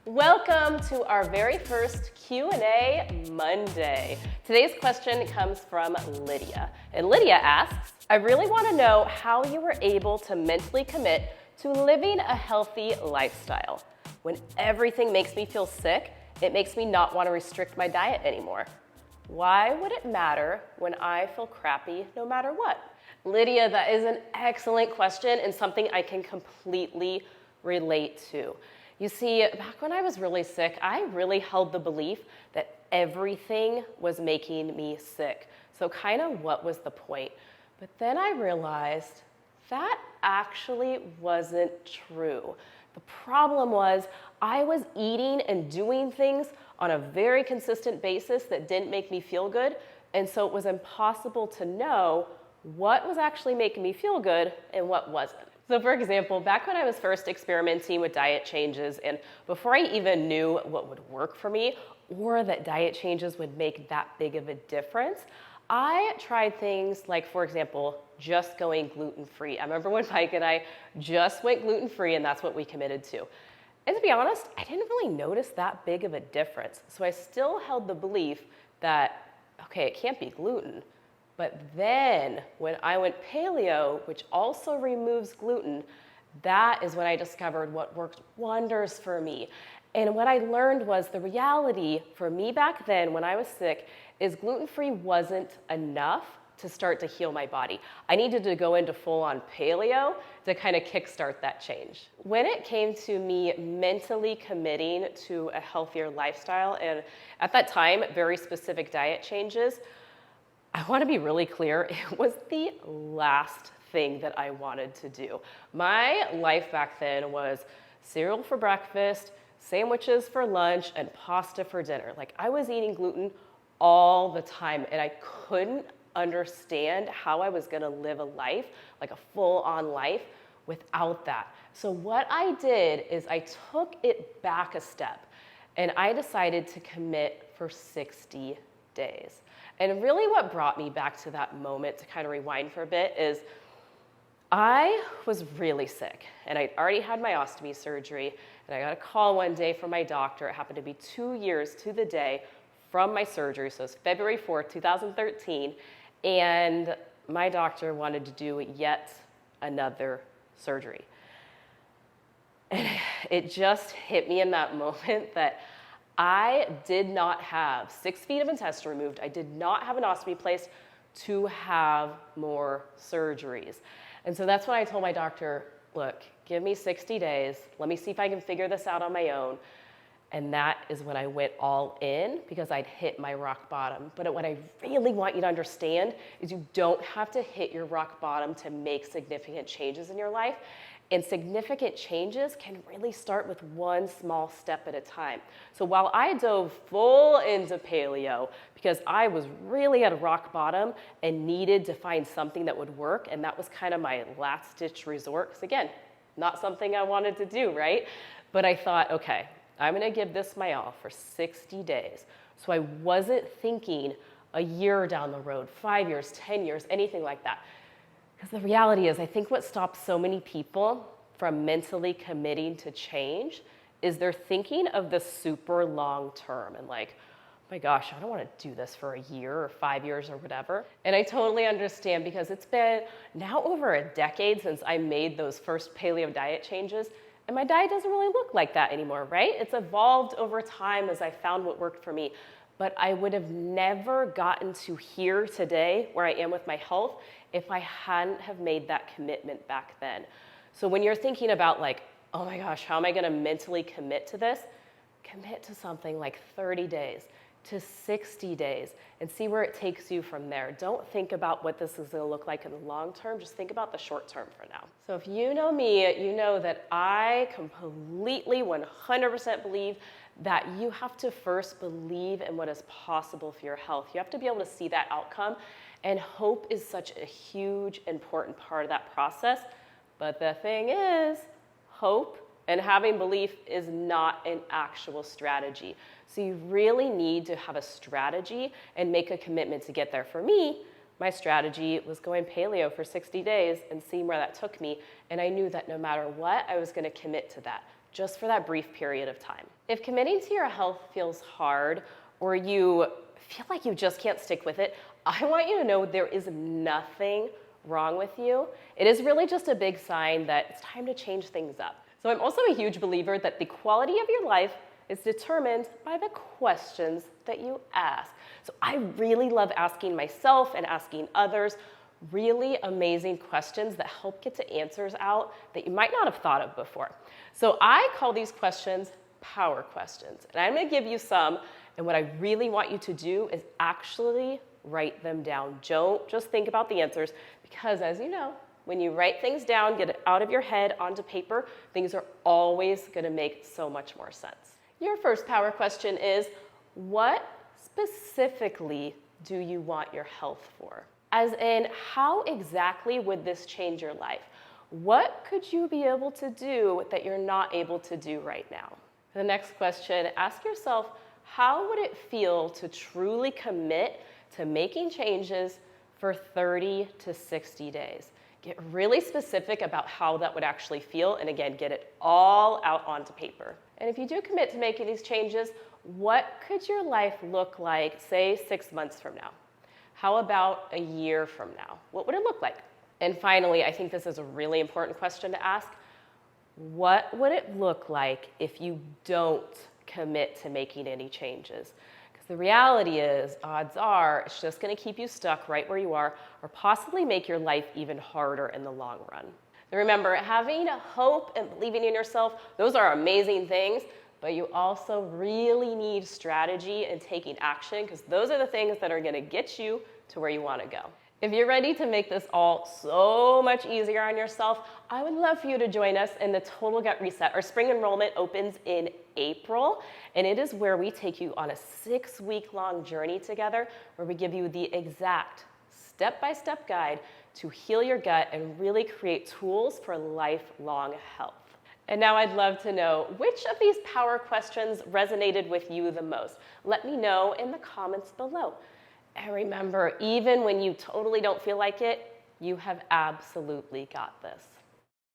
Welcome to our very first Q&A Monday. Today's question comes from Lydia. And Lydia asks, I really want to know how you were able to mentally commit to living a healthy lifestyle. When everything makes me feel sick, it makes me not want to restrict my diet anymore. Why would it matter when I feel crappy no matter what? Lydia, that is an excellent question and something I can completely relate to. You see, back when I was really sick, I really held the belief that everything was making me sick. So kind of what was the point? But then I realized that actually wasn't true. The problem was I was eating and doing things on a very consistent basis that didn't make me feel good, and so it was impossible to know what was actually making me feel good and what wasn't. So for example, back when I was first experimenting with diet changes and before I even knew what would work for me or that diet changes would make that big of a difference, I tried things like, for example, just going gluten-free. I remember when Mike and I just went gluten-free and that's what we committed to. And to be honest, I didn't really notice that big of a difference. So I still held the belief that, okay, it can't be gluten. But then when I went paleo, which also removes gluten, that is when I discovered what worked wonders for me. And what I learned was the reality for me back then when I was sick is gluten-free wasn't enough to start to heal my body. I needed to go into full-on paleo to kind of kickstart that change. When it came to me mentally committing to a healthier lifestyle, and at that time, very specific diet changes, I want to be really clear, it was the last thing that I wanted to do. My life back then was cereal for breakfast, sandwiches for lunch, and pasta for dinner. Like I was eating gluten all the time, and I couldn't understand how I was gonna live a life, like a full-on life, without that. So what I did is I took it back a step, and I decided to commit for 60 days. And really what brought me back to that moment, to kind of rewind for a bit, is I was really sick. And I'd already had my ostomy surgery. And I got a call one day from my doctor. It happened to be 2 years to the day from my surgery. So it's February 4th, 2013. And my doctor wanted to do yet another surgery. And it just hit me in that moment that I did not have 6 feet of intestine removed. I did not have an ostomy placed to have more surgeries. And so that's when I told my doctor, look, give me 60 days. Let me see if I can figure this out on my own. And that is when I went all in because I'd hit my rock bottom. But what I really want you to understand is you don't have to hit your rock bottom to make significant changes in your life. And significant changes can really start with one small step at a time. So while I dove full into paleo because I was really at a rock bottom and needed to find something that would work, and that was kind of my last-ditch resort, because again, not something I wanted to do, right? But I thought, okay, I'm gonna give this my all for 60 days. So I wasn't thinking a year down the road, 5 years, 10 years, anything like that. Because the reality is, I think what stops so many people from mentally committing to change is they're thinking of the super long term and like, oh my gosh, I don't want to do this for a year or 5 years or whatever. And I totally understand because it's been now over a decade since I made those first paleo diet changes, and my diet doesn't really look like that anymore, right? It's evolved over time as I found what worked for me. But I would have never gotten to here today where I am with my health if I hadn't have made that commitment back then. So when you're thinking about like, oh my gosh, how am I gonna mentally commit to this? Commit to something like 30 days to 60 days and see where it takes you from there. Don't think about what this is gonna look like in the long term, just think about the short term for now. So if you know me, you know that I completely 100% believe that you have to first believe in what is possible for your health. You have to be able to see that outcome, and hope is such a huge, important part of that process. But the thing is, hope and having belief is not an actual strategy. So you really need to have a strategy and make a commitment to get there. For me, my strategy was going paleo for 60 days and seeing where that took me, and I knew that no matter what, I was gonna commit to that. just for that brief period of time. If committing to your health feels hard or you feel like you just can't stick with it, I want you to know there is nothing wrong with you. It is really just a big sign that it's time to change things up. So I'm also a huge believer that the quality of your life is determined by the questions that you ask. So I really love asking myself and asking others really amazing questions that help get the answers out that you might not have thought of before. So I call these questions power questions. And I'm going to give you some, and what I really want you to do is actually write them down. Don't just think about the answers, because as you know, when you write things down, get it out of your head onto paper, things are always going to make so much more sense. Your first power question is, what specifically do you want your health for? As in, how exactly would this change your life? What could you be able to do that you're not able to do right now? The next question, ask yourself, how would it feel to truly commit to making changes for 30 to 60 days? Get really specific about how that would actually feel, and again, get it all out onto paper. And if you do commit to making these changes, what could your life look like, say, 6 months from now? How about a year from now? What would it look like? And finally, I think this is a really important question to ask. What would it look like if you don't commit to making any changes? Because the reality is, odds are, it's just going to keep you stuck right where you are, or possibly make your life even harder in the long run. And remember, having hope and believing in yourself, those are amazing things, but you also really need strategy and taking action, because those are the things that are going to get you to where you want to go. If you're ready to make this all so much easier on yourself, I would love for you to join us in the Total Gut Reset. Our spring enrollment opens in April, and it is where we take you on a 6-week-long journey together, where we give you the exact step-by-step guide to heal your gut and really create tools for lifelong health. And now I'd love to know, which of these power questions resonated with you the most? Let me know in the comments below. And remember, even when you totally don't feel like it, you have absolutely got this.